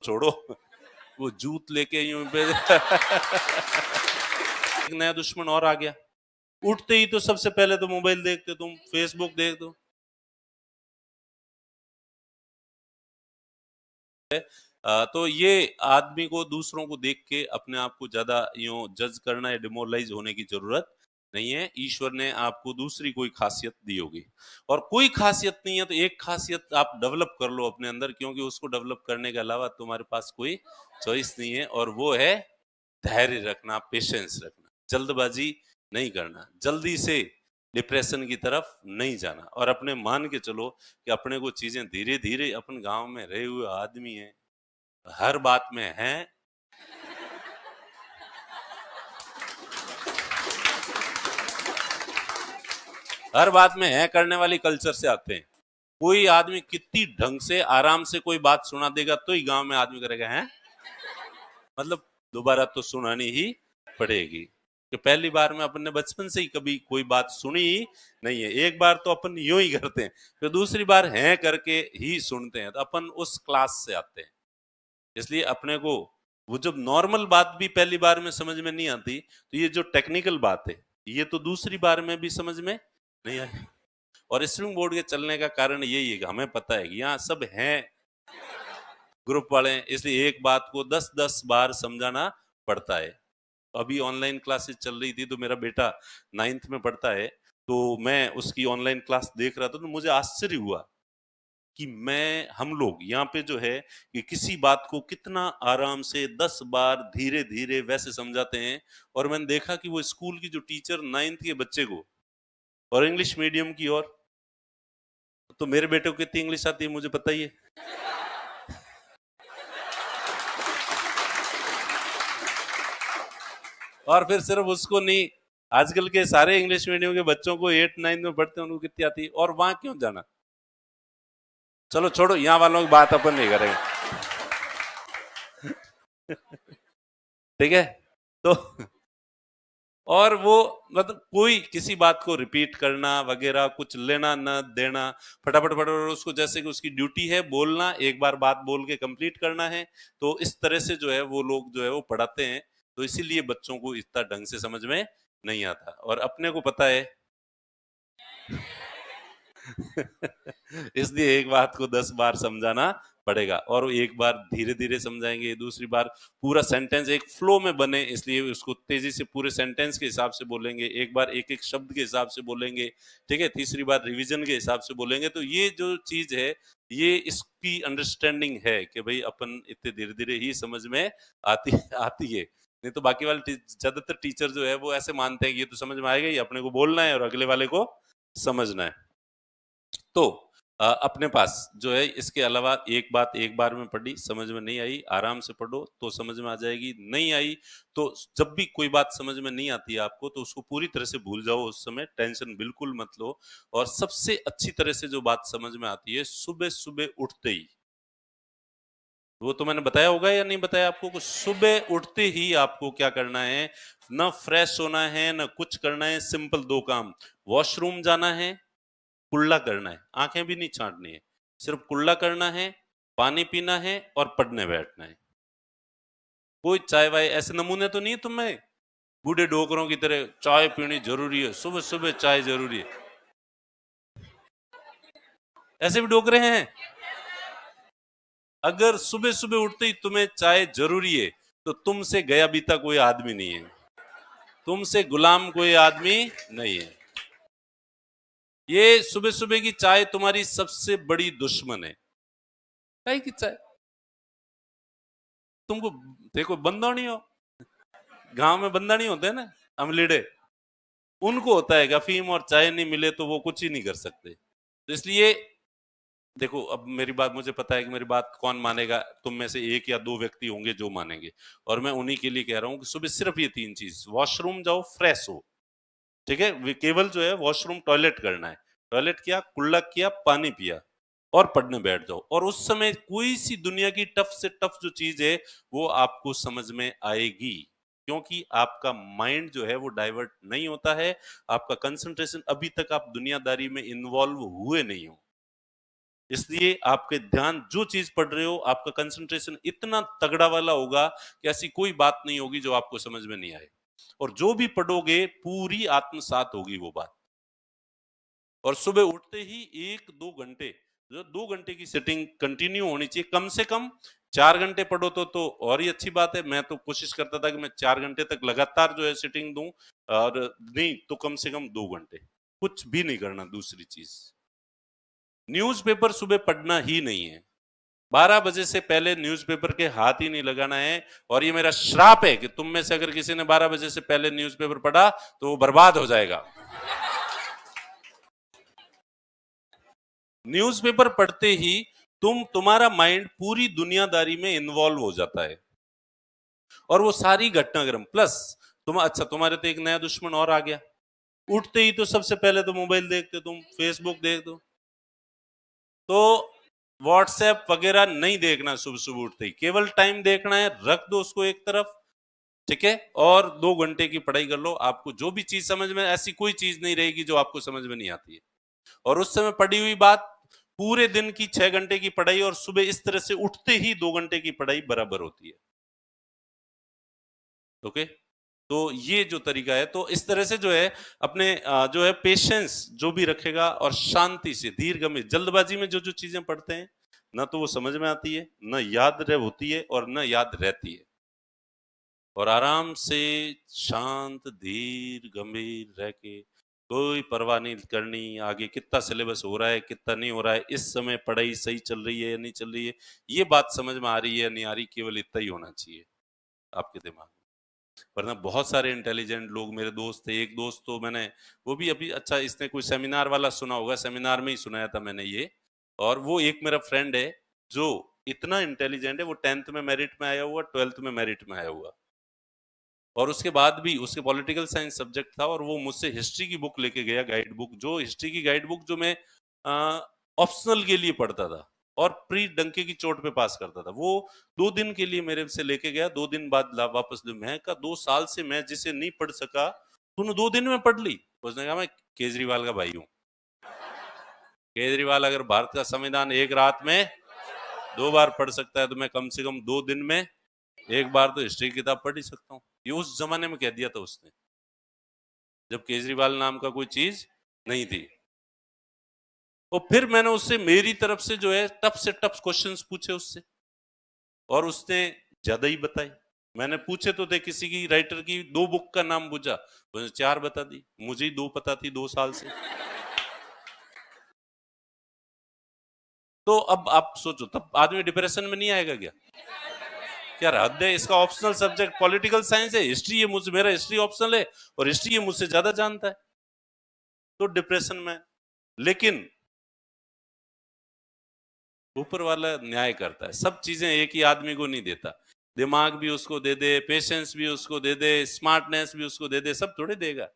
छोड़ो, वो जूत लेके यूं पे एक नया दुश्मन और आ गया। उठते ही तो सबसे पहले तो मोबाइल देखते तुम, फेसबुक देख दो। तो ये आदमी को दूसरों को देख के अपने आप को ज्यादा यूं जज करना या डिमोरलाइज होने की जरूरत नहीं है। ईश्वर ने आपको दूसरी कोई खासियत दी होगी, और कोई खासियत नहीं है तो एक खासियत आप डेवलप कर लो अपने अंदर, क्योंकि उसको डेवलप करने के अलावा तुम्हारे पास कोई चॉइस नहीं है, और वो है धैर्य रखना, पेशेंस रखना, जल्दबाजी नहीं करना, जल्दी से डिप्रेशन की तरफ नहीं जाना, और अपने मान के चलो कि अपने को चीजें धीरे धीरे, अपन गांव में रहे हुए आदमी हैं, हर बात में हैं, हर बात में है करने वाली कल्चर से आते हैं। कोई आदमी कितनी ढंग से आराम से कोई बात सुना देगा तो ही गांव में आदमी करेगा हैं, मतलब दोबारा तो सुनानी ही पड़ेगी। कि पहली बार में अपन ने बचपन से ही कभी कोई बात सुनी ही नहीं है, एक बार तो अपन यूं ही करते हैं, फिर दूसरी बार हैं करके ही सुनते हैं, तो अपन उस क्लास से आते हैं। इसलिए अपने को वो जब नॉर्मल बात भी पहली बार में समझ में नहीं आती, तो ये जो टेक्निकल बात है ये तो दूसरी बार में भी समझ में नहीं आई। और स्प्रिंग बोर्ड के चलने का कारण यही है कि हमें पता है कि यहाँ सब हैं ग्रुप वाले हैं, इसलिए एक बात को 10-10 बार समझाना पड़ता है। अभी ऑनलाइन क्लासेस चल रही थी, तो मेरा बेटा 9th में पढ़ता है, तो मैं उसकी ऑनलाइन क्लास देख रहा था, तो मुझे आश्चर्य हुआ कि हम लोग यहाँ पे जो है कि किसी बात को कितना आराम से 10 बार धीरे धीरे वैसे समझाते हैं। और मैंने देखा कि वो स्कूल की जो टीचर 9th के बच्चे को, और इंग्लिश मीडियम की, और तो मेरे बेटे को कितनी इंग्लिश आती है मुझे पता ही है। और फिर सिर्फ उसको नहीं, आजकल के सारे इंग्लिश मीडियम के बच्चों को 8-9 में पढ़ते हैं, उनको कितनी आती है, और वहां क्यों जाना। चलो छोड़ो, यहाँ वालों की बात अपन नहीं करेंगे। ठीक है। तो और वो मतलब कोई किसी बात को रिपीट करना वगैरह, कुछ लेना न देना, फटाफट फटाफट उसको, जैसे कि उसकी ड्यूटी है बोलना, एक बार बात बोल के कंप्लीट करना है, तो इस तरह से जो है वो लोग जो है वो पढ़ाते हैं। तो इसीलिए बच्चों को इतना ढंग से समझ में नहीं आता, और अपने को पता है इसलिए एक बात को 10 बार समझाना पड़ेगा, और एक बार धीरे धीरे समझाएंगे, दूसरी बार पूरा सेंटेंस एक फ्लो में बने, इसलिए उसको तेजी से पूरे सेंटेंस के हिसाब से बोलेंगे, एक बार एक एक शब्द के हिसाब से बोलेंगे, ठीक है, तीसरी बार रिवीजन के हिसाब से बोलेंगे। तो ये जो चीज है, ये इसकी अंडरस्टैंडिंग है कि भाई अपन इतने धीरे धीरे ही समझ में आती आती है। नहीं तो बाकी वाले ज्यादातर टीचर जो है वो ऐसे मानते हैं कि ये तो समझ में आएगा ही, अपने को बोलना है और अगले वाले को समझना है। तो अपने पास जो है इसके अलावा एक बात एक बार में पढ़ी, समझ में नहीं आई, आराम से पढ़ो तो समझ में आ जाएगी, नहीं आई तो जब भी कोई बात समझ में नहीं आती है आपको, तो उसको पूरी तरह से भूल जाओ, उस समय टेंशन बिल्कुल मत लो। और सबसे अच्छी तरह से जो बात समझ में आती है सुबह सुबह उठते ही, वो तो मैंने बताया होगा या नहीं बताया आपको, कि सुबह उठते ही आपको क्या करना है, न फ्रेश होना है न कुछ करना है, सिंपल दो काम, वॉशरूम जाना है, कुल्ला करना है, आंखें भी नहीं छांटनी है, सिर्फ कुल्ला करना है, पानी पीना है और पढ़ने बैठना है। कोई चाय वाय ऐसे नमूने तो नहीं है तुम्हें, बूढ़े डोकरों की तरह चाय पीनी जरूरी है, सुबह सुबह चाय जरूरी है, ऐसे भी डोकरे हैं। अगर सुबह सुबह उठते ही तुम्हें चाय जरूरी है, तो तुमसे गया बीता कोई आदमी नहीं है, तुमसे गुलाम कोई आदमी नहीं है। ये सुबह सुबह की चाय तुम्हारी सबसे बड़ी दुश्मन है। चाय की चाय तुमको, देखो बंदा नहीं हो, गांव में बंदा नहीं होते ना, अमलीडे, उनको होता है कि अफीम और चाय नहीं मिले तो वो कुछ ही नहीं कर सकते। तो इसलिए देखो, अब मेरी बात, मुझे पता है कि मेरी बात कौन मानेगा, तुम में से एक या दो व्यक्ति होंगे जो मानेंगे, और मैं उन्हीं के लिए कह रहा हूं कि सुबह सिर्फ ये तीन चीज, वॉशरूम जाओ, फ्रेश हो, ठीक है, केवल जो है वॉशरूम टॉयलेट करना है, टॉयलेट किया, कुल्ला किया, पानी पिया, और पढ़ने बैठ जाओ, और उस समय कोई सी दुनिया की टफ से टफ जो चीज है वो आपको समझ में आएगी, क्योंकि आपका माइंड जो है वो डाइवर्ट नहीं होता है, आपका कंसंट्रेशन, अभी तक आप दुनियादारी में इन्वॉल्व हुए नहीं हो। इसलिए आपके ध्यान जो चीज पढ़ रहे हो, आपका कंसंट्रेशन इतना तगड़ा वाला होगा कि ऐसी कोई बात नहीं होगी जो आपको समझ में नहीं आए, और जो भी पढ़ोगे पूरी आत्मसात होगी वो बात। और सुबह उठते ही 1-2 घंटे, जो 2 घंटे की सेटिंग कंटिन्यू होनी चाहिए, कम से कम 4 घंटे पढ़ो तो और ही अच्छी बात है। मैं तो कोशिश करता था कि मैं 4 घंटे तक लगातार जो है सिटिंग दूं, और नहीं तो कम से कम 2 घंटे, कुछ भी नहीं करना। दूसरी चीज, न्यूज़पेपर सुबह पढ़ना ही नहीं है। 12 बजे से पहले न्यूज़पेपर के हाथ ही नहीं लगाना है। और ये मेरा श्राप है कि तुम में से अगर किसी ने 12 बजे से पहले न्यूज़पेपर पढ़ा तो वो बर्बाद हो जाएगा। न्यूज़पेपर पढ़ते ही तुम्हारा माइंड पूरी दुनियादारी में इन्वॉल्व हो जाता है, और वो सारी घटनाक्रम प्लस तुम्हारे तो एक नया दुश्मन और आ गया। उठते ही तो सबसे पहले तो मोबाइल देखते, तुम फेसबुक देख दो, तो व्हाट्सएप वगैरह नहीं देखना सुबह सुबह उठते ही, केवल टाइम देखना है, रख दो उसको एक तरफ, ठीक है, और 2 घंटे की पढ़ाई कर लो। आपको जो भी चीज समझ में, ऐसी कोई चीज नहीं रहेगी जो आपको समझ में नहीं आती है। और उस समय पढ़ी हुई बात पूरे दिन की 6 घंटे की पढ़ाई और सुबह इस तरह से उठते ही 2 घंटे की पढ़ाई बराबर होती है। ओके, तो ये जो तरीका है, तो इस तरह से जो है अपने जो है पेशेंस जो भी रखेगा, और शांति से धीर गंभीर, जल्दबाजी में जो जो चीजें पढ़ते हैं ना तो वो समझ में आती है, ना याद रह होती है, और ना याद रहती है। और आराम से शांत धीर गंभीर रह के, कोई परवाह नहीं करनी आगे कितना सिलेबस हो रहा है कितना नहीं हो रहा है, इस समय पढ़ाई सही चल रही है या नहीं चल रही है, ये बात समझ में आ रही है या नहीं आ रही, केवल इतना ही होना चाहिए आपके दिमाग में। वरना बहुत सारे इंटेलिजेंट लोग, मेरे दोस्त थे, एक दोस्त तो मैंने, वो भी अभी, अच्छा इसने कोई सेमिनार वाला सुना होगा, सेमिनार में ही सुनाया था मैंने ये। और वो एक मेरा फ्रेंड है जो इतना इंटेलिजेंट है, वो 10th में मेरिट में आया हुआ, 12th में मेरिट में आया हुआ, और उसके बाद भी उसके पॉलिटिकल साइंस सब्जेक्ट था, और वो मुझसे हिस्ट्री की बुक लेके गया, गाइड बुक, जो हिस्ट्री की गाइड बुक जो मैं ऑप्शनल के लिए पढ़ता था और प्री डंके की चोट पे पास करता था, वो 2 दिन के लिए मेरे से लेके गया, 2 दिन बाद वापस दे। मैं कहा 2 साल से मैं जिसे नहीं पढ़ सका तूने 2 दिन में पढ़ ली। उसने कहा मैं केजरीवाल का भाई हूँ, केजरीवाल अगर भारत का संविधान एक रात में 2 बार पढ़ सकता है तो मैं कम से कम 2 दिन में एक बार तो हिस्ट्री की किताब पढ़ ही सकता हूँ। ये उस जमाने में कह दिया था उसने, जब केजरीवाल नाम का कोई चीज नहीं थी। और फिर मैंने उससे मेरी तरफ से जो है टफ से टफ क्वेश्चंस पूछे उससे, और उसने ज्यादा ही बताई। मैंने पूछे तो थे किसी की राइटर की 2 बुक का नाम पूछा, उसने 4 बता दी, मुझे ही 2 पता थी 2 साल से। तो अब आप सोचो, तब आदमी डिप्रेशन में नहीं आएगा क्या? क्या हद है, इसका ऑप्शनल सब्जेक्ट पॉलिटिकल साइंस है, हिस्ट्री ये मुझसे, मेरा हिस्ट्री ऑप्शनल है, और हिस्ट्री ये मुझसे ज्यादा जानता है, तो डिप्रेशन में। लेकिन ऊपर वाला न्याय करता है, सब चीजें एक ही आदमी को नहीं देता, दिमाग भी उसको दे दे, पेशेंस भी उसको दे दे, स्मार्टनेस भी उसको दे दे, सब थोड़े देगा।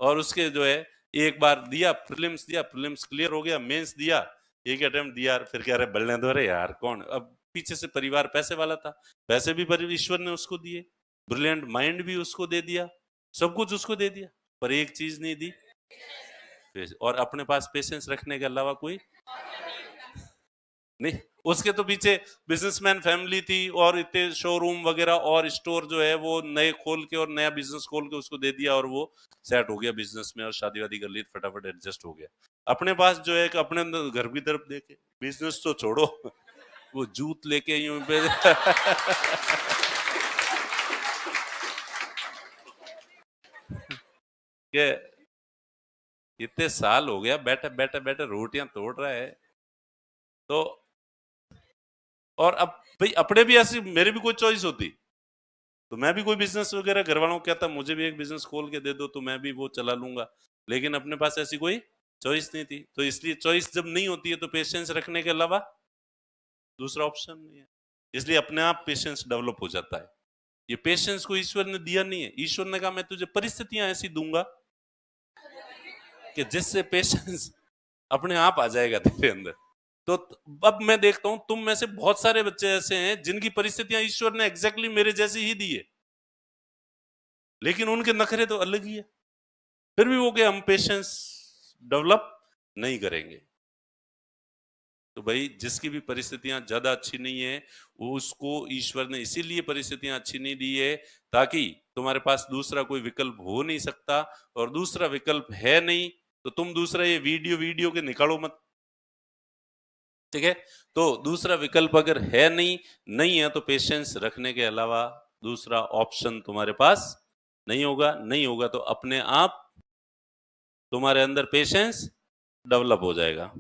और उसके जो है, एक बार दिया प्रीलिम्स, दिया प्रीलिम्स क्लियर हो गया, मेंस दिया, एक अटेम्प्ट दिया, फिर कह रहे बल्ले दो रे यार कौन, अब पीछे से परिवार पैसे वाला था, पैसे भी ईश्वर ने उसको दिए, ब्रिलियंट माइंड भी उसको दे दिया, सब कुछ उसको दे दिया, पर एक चीज नहीं दी, और अपने पास पेशेंस रखने के अलावा कोई नहीं। उसके तो पीछे बिजनेसमैन फैमिली थी, और इतने शोरूम वगैरह और स्टोर जो है वो नए खोल के, और नया बिजनेस खोल के उसको दे दिया, और वो सेट हो गया बिजनेस में, और शादी वादी कर ली, फटाफट एडजस्ट हो गया। अपने पास जो है अपने घर की तरफ देखे, बिजनेस तो छोड़ो, वो जूत लेके यूं पे के इतने साल हो गया, बैठे बैठे बैठे रोटियां तोड़ रहा है। तो और अब भाई अपने भी ऐसी, मेरी भी कोई चॉइस होती तो मैं भी कोई बिजनेस वगैरह, घर वालों को कहता मुझे भी एक बिजनेस खोल के दे दो तो मैं भी वो चला लूंगा, लेकिन अपने पास ऐसी कोई चॉइस नहीं थी। तो इसलिए चॉइस जब नहीं होती है तो पेशेंस रखने के अलावा दूसरा ऑप्शन नहीं है, इसलिए अपने आप पेशेंस डेवलप हो जाता है। ये पेशेंस को ईश्वर ने दिया नहीं है, ईश्वर ने कहा मैं तुझे परिस्थितियां ऐसी दूंगा कि जिससे पेशेंस अपने आप आ जाएगा तेरे अंदर। तो अब मैं देखता हूं तुम में से बहुत सारे बच्चे ऐसे हैं जिनकी परिस्थितियां ईश्वर ने एग्जैक्टली मेरे जैसी ही दी है, लेकिन उनके नखरे तो अलग ही है, फिर भी वो कि हम पेशेंस डेवलप नहीं करेंगे। तो भाई जिसकी भी परिस्थितियां ज्यादा अच्छी नहीं है, उसको ईश्वर ने इसीलिए परिस्थितियां अच्छी नहीं दी है ताकि तुम्हारे पास दूसरा कोई विकल्प हो नहीं सकता, और दूसरा विकल्प है नहीं तो तुम दूसरा ये वीडियो वीडियो के निकालो मत। ठीक है, तो दूसरा विकल्प अगर है नहीं है तो पेशेंस रखने के अलावा दूसरा ऑप्शन तुम्हारे पास नहीं होगा तो अपने आप तुम्हारे अंदर पेशेंस डेवलप हो जाएगा।